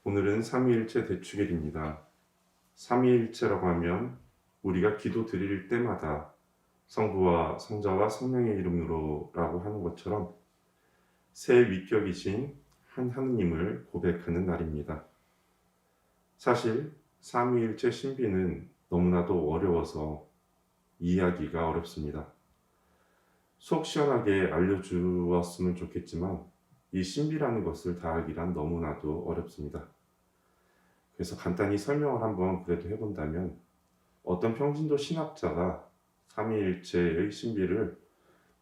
오늘은 삼위일체 대축일입니다. 삼위일체라고 하면 우리가 기도 드릴 때마다 성부와 성자와 성령의 이름으로라고 하는 것처럼 새 위격이신 한 하느님을 고백하는 날입니다. 사실 삼위일체 신비는 너무나도 어려워서 이해하기가 어렵습니다. 속 시원하게 알려주었으면 좋겠지만 이 신비라는 것을 다 알기란 너무나도 어렵습니다. 그래서 간단히 설명을 한번 그래도 해본다면 어떤 평신도 신학자가 삼위일체의 신비를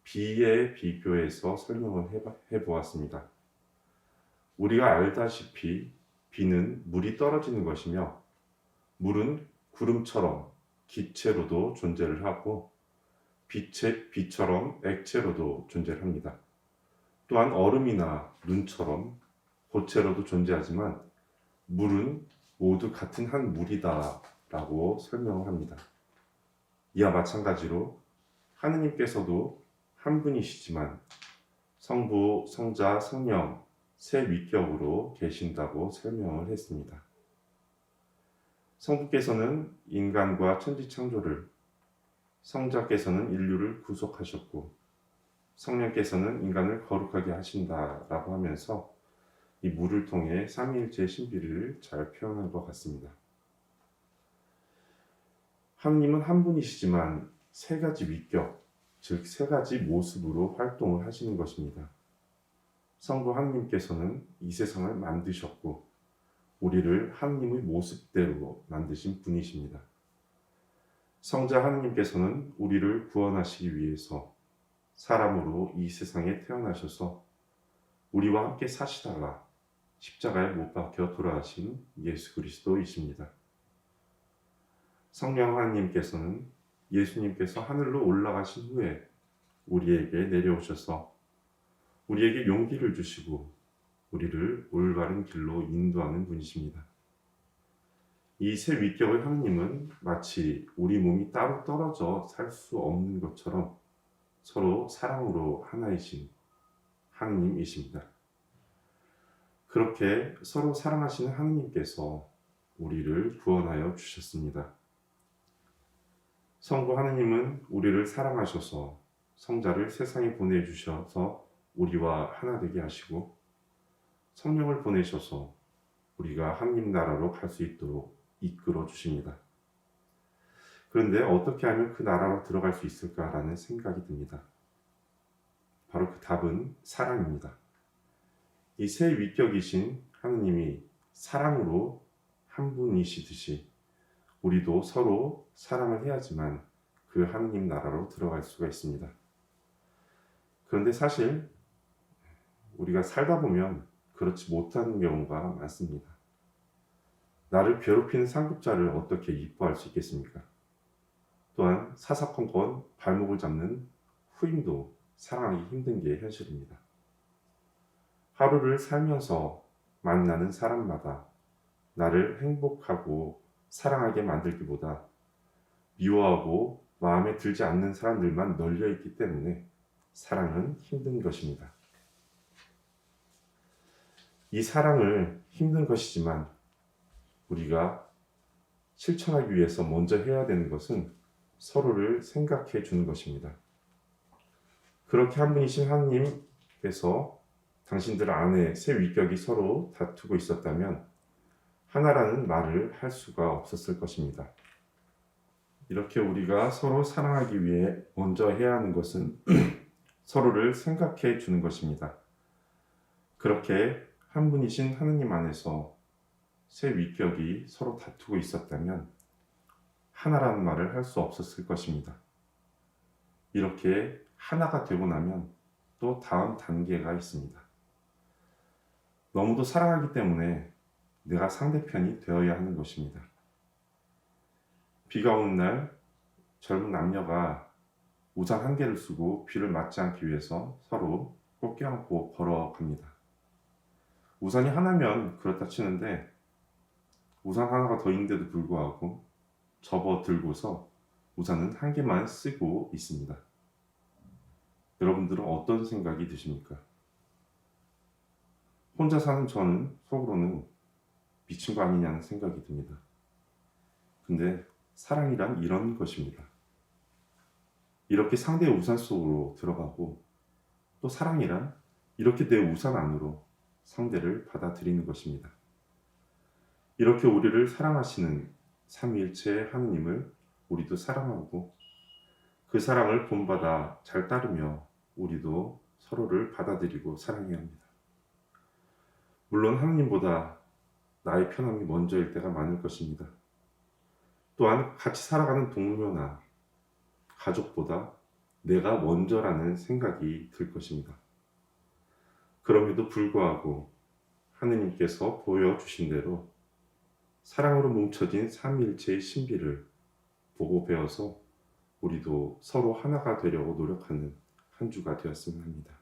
비에 비교해서 설명을 해보았습니다. 우리가 알다시피 비는 물이 떨어지는 것이며 물은 구름처럼 기체로도 존재를 하고 비처럼 액체로도 존재를 합니다. 또한 얼음이나 눈처럼 고체로도 존재하지만 물은 모두 같은 한 물이다 라고 설명을 합니다. 이와 마찬가지로 하느님께서도 한 분이시지만 성부, 성자, 성령 세 위격으로 계신다고 설명을 했습니다. 성부께서는 인간과 천지 창조를, 성자께서는 인류를 구속하셨고 성령께서는 인간을 거룩하게 하신다라고 하면서 이 물을 통해 삼위일체의 신비를 잘 표현한 것 같습니다. 하느님은 한 분이시지만 세 가지 위격, 즉 세 가지 모습으로 활동을 하시는 것입니다. 성부 하느님께서는 이 세상을 만드셨고 우리를 하느님의 모습대로 만드신 분이십니다. 성자 하느님께서는 우리를 구원하시기 위해서 사람으로 이 세상에 태어나셔서 우리와 함께 사시다가 십자가에 못 박혀 돌아가신 예수 그리스도이십니다. 성령 하나님께서는 예수님께서 하늘로 올라가신 후에 우리에게 내려오셔서 우리에게 용기를 주시고 우리를 올바른 길로 인도하는 분이십니다. 이 세 위격의 하느님은 마치 우리 몸이 따로 떨어져 살 수 없는 것처럼 서로 사랑으로 하나이신 하느님이십니다. 그렇게 서로 사랑하시는 하느님께서 우리를 구원하여 주셨습니다. 성부 하느님은 우리를 사랑하셔서 성자를 세상에 보내주셔서 우리와 하나 되게 하시고 성령을 보내셔서 우리가 하느님 나라로 갈 수 있도록 이끌어 주십니다. 그런데 어떻게 하면 그 나라로 들어갈 수 있을까라는 생각이 듭니다. 바로 그 답은 사랑입니다. 이 세 위격이신 하느님이 사랑으로 한 분이시듯이 우리도 서로 사랑을 해야지만 그 하느님 나라로 들어갈 수가 있습니다. 그런데 사실 우리가 살다 보면 그렇지 못하는 경우가 많습니다. 나를 괴롭히는 상급자를 어떻게 이뻐할 수 있겠습니까? 또한 사사건건 발목을 잡는 후임도 사랑하기 힘든 게 현실입니다. 하루를 살면서 만나는 사람마다 나를 행복하고 사랑하게 만들기보다 미워하고 마음에 들지 않는 사람들만 널려 있기 때문에 사랑은 힘든 것입니다. 이 사랑을 힘든 것이지만 우리가 실천하기 위해서 먼저 해야 되는 것은 서로를 생각해 주는 것입니다. 그렇게 한 분이신 하느님께서 당신들 안에 세 위격이 서로 다투고 있었다면 하나라는 말을 할 수가 없었을 것입니다. 이렇게 우리가 서로 사랑하기 위해 먼저 해야 하는 것은 서로를 생각해 주는 것입니다. 그렇게 한 분이신 하느님 안에서 세 위격이 서로 다투고 있었다면 하나라는 말을 할 수 없었을 것입니다. 이렇게 하나가 되고 나면 또 다음 단계가 있습니다. 너무도 사랑하기 때문에 내가 상대편이 되어야 하는 것입니다. 비가 오는 날 젊은 남녀가 우산 한 개를 쓰고 비를 맞지 않기 위해서 서로 꼭 껴안고 걸어갑니다. 우산이 하나면 그렇다 치는데 우산 하나가 더 있는데도 불구하고 접어 들고서 우산은 한 개만 쓰고 있습니다. 여러분들은 어떤 생각이 드십니까? 혼자 사는 저는 속으로는 미친 거 아니냐는 생각이 듭니다. 근데 사랑이란 이런 것입니다. 이렇게 상대의 우산 속으로 들어가고 또 사랑이란 이렇게 내 우산 안으로 상대를 받아들이는 것입니다. 이렇게 우리를 사랑하시는 삼위일체 하느님을 우리도 사랑하고 그 사랑을 본받아 잘 따르며 우리도 서로를 받아들이고 사랑해야 합니다. 물론 하느님보다 나의 편함이 먼저일 때가 많을 것입니다. 또한 같이 살아가는 동료나 가족보다 내가 먼저라는 생각이 들 것입니다. 그럼에도 불구하고 하느님께서 보여주신 대로 사랑으로 뭉쳐진 삼위일체의 신비를 보고 배워서 우리도 서로 하나가 되려고 노력하는 한 주가 되었으면 합니다.